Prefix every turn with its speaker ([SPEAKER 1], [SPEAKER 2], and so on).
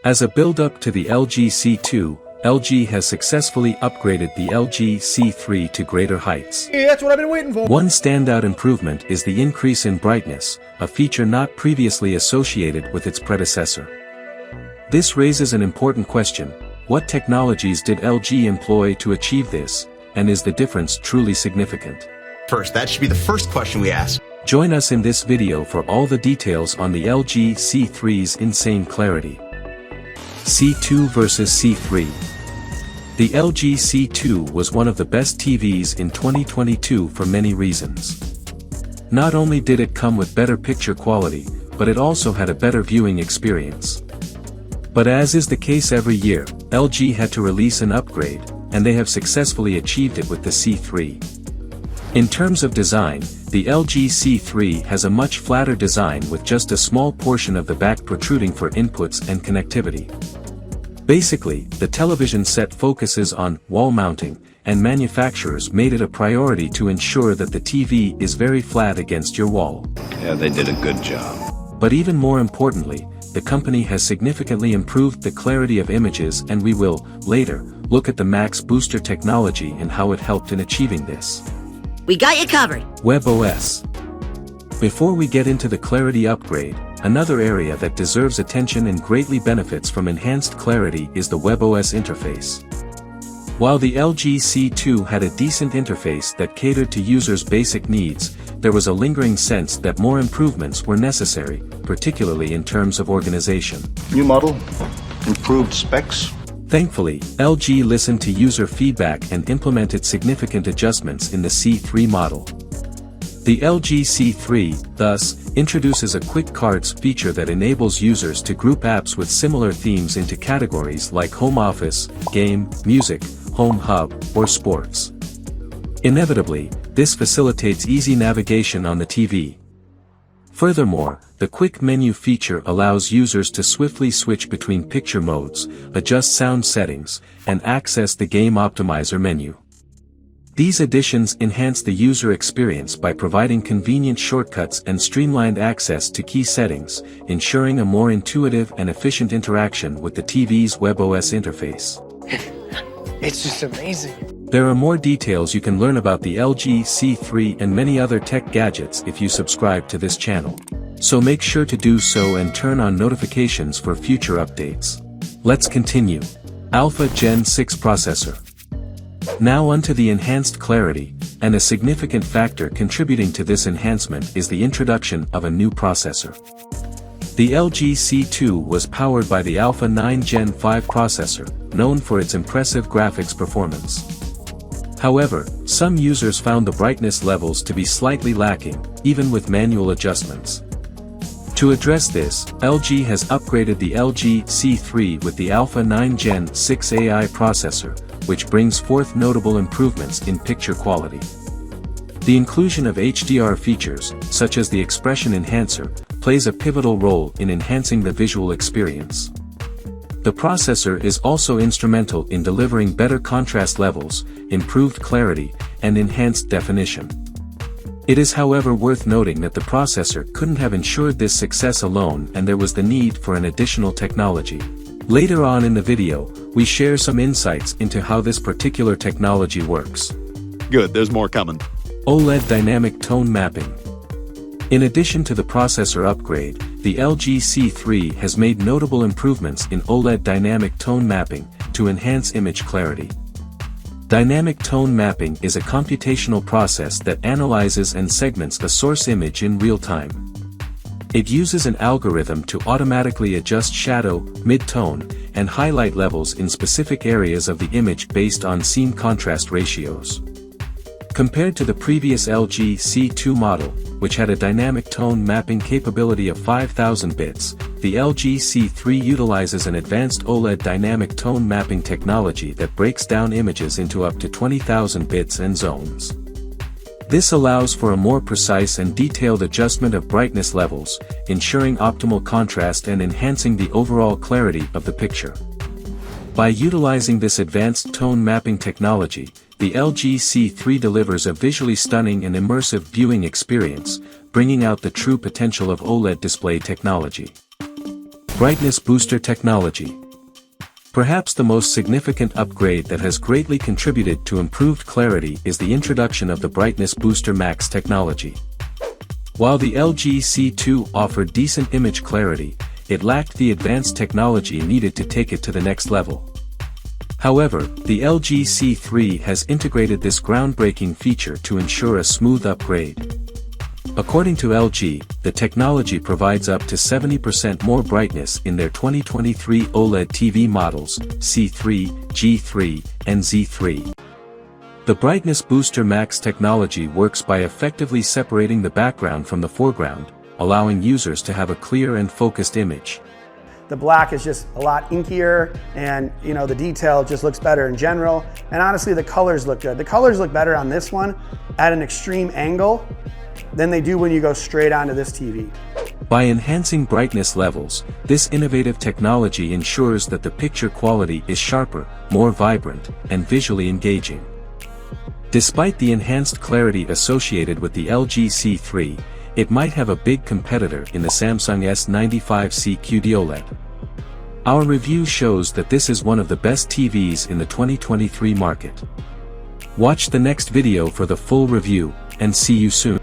[SPEAKER 1] As a build-up to the LG C2, LG has successfully upgraded the LG C3 to greater heights.
[SPEAKER 2] Yeah, that's what I've been waiting for.
[SPEAKER 1] One standout improvement is the increase in brightness, a feature not previously associated with its predecessor. This raises an important question: what technologies did LG employ to achieve this, and is the difference truly significant?
[SPEAKER 3] First, that should be the first question we ask.
[SPEAKER 1] Join us in this video for all the details on the LG C3's insane clarity. C2 versus C3. The LG C2 was one of the best TVs in 2022 for many reasons. Not only did it come with better picture quality, but it also had a better viewing experience. But as is the case every year, LG had to release an upgrade, and they have successfully achieved it with the C3. In terms of design, the LG C3 has a much flatter design with just a small portion of the back protruding for inputs and connectivity. Basically, the television set focuses on wall mounting, and manufacturers made it a priority to ensure that the TV is very flat against your wall.
[SPEAKER 4] Yeah, they did a good job.
[SPEAKER 1] But even more importantly, the company has significantly improved the clarity of images, and we will, later, look at the Max Booster technology and how it helped in achieving this.
[SPEAKER 5] We got you covered.
[SPEAKER 1] WebOS. Before we get into the clarity upgrade, another area that deserves attention and greatly benefits from enhanced clarity is the WebOS interface. While the LG C2 had a decent interface that catered to users' basic needs, there was a lingering sense that more improvements were necessary, particularly in terms of organization.
[SPEAKER 4] New model, improved specs.
[SPEAKER 1] Thankfully, LG listened to user feedback and implemented significant adjustments in the C3 model. The LG C3, thus, introduces a quick cards feature that enables users to group apps with similar themes into categories like home office, game, music, home hub, or sports. Inevitably, this facilitates easy navigation on the TV. Furthermore, the quick menu feature allows users to swiftly switch between picture modes, adjust sound settings, and access the game optimizer menu. These additions enhance the user experience by providing convenient shortcuts and streamlined access to key settings, ensuring a more intuitive and efficient interaction with the TV's WebOS interface.
[SPEAKER 2] It's just amazing.
[SPEAKER 1] There are more details you can learn about the LG C3 and many other tech gadgets if you subscribe to this channel. So make sure to do so and turn on notifications for future updates. Let's continue. Alpha Gen 6 processor. Now onto the enhanced clarity, and a significant factor contributing to this enhancement is the introduction of a new processor. The LG C2 was powered by the Alpha 9 Gen 5 processor, known for its impressive graphics performance. However, some users found the brightness levels to be slightly lacking, even with manual adjustments. To address this, LG has upgraded the LG C3 with the Alpha 9 Gen 6 AI processor, which brings forth notable improvements in picture quality. The inclusion of HDR features, such as the expression enhancer, plays a pivotal role in enhancing the visual experience. The processor is also instrumental in delivering better contrast levels, improved clarity, and enhanced definition. It is however worth noting that the processor couldn't have ensured this success alone, and there was the need for an additional technology. Later on in the video, we share some insights into how this particular technology works.
[SPEAKER 6] Good, there's more coming.
[SPEAKER 1] OLED dynamic tone mapping. In addition to the processor upgrade, the LG C3 has made notable improvements in OLED dynamic tone mapping to enhance image clarity. Dynamic tone mapping is a computational process that analyzes and segments a source image in real time. It uses an algorithm to automatically adjust shadow, mid-tone, and highlight levels in specific areas of the image based on scene contrast ratios. Compared to the previous LG C2 model, which had a dynamic tone mapping capability of 5,000 bits, the LG C3 utilizes an advanced OLED dynamic tone mapping technology that breaks down images into up to 20,000 bits and zones. This allows for a more precise and detailed adjustment of brightness levels, ensuring optimal contrast and enhancing the overall clarity of the picture. By utilizing this advanced tone mapping technology, the LG C3 delivers a visually stunning and immersive viewing experience, bringing out the true potential of OLED display technology. Brightness booster technology. Perhaps the most significant upgrade that has greatly contributed to improved clarity is the introduction of the Brightness Booster Max technology. While the LG C2 offered decent image clarity, it lacked the advanced technology needed to take it to the next level. However, the LG C3 has integrated this groundbreaking feature to ensure a smooth upgrade. According to LG, the technology provides up to 70% more brightness in their 2023 OLED TV models, C3, G3, and Z3. The Brightness Booster Max technology works by effectively separating the background from the foreground, allowing users to have a clear and focused image.
[SPEAKER 5] The black is just a lot inkier, and the detail just looks better in general. And honestly, the colors look good. The colors look better on this one at an extreme angle than they do when you go straight onto this TV.
[SPEAKER 1] By enhancing brightness levels, this innovative technology ensures that the picture quality is sharper, more vibrant, and visually engaging. Despite the enhanced clarity associated with the LG C3, it might have a big competitor in the Samsung S95C QD OLED. Our review shows that this is one of the best TVs in the 2023 market. Watch the next video for the full review, and see you soon.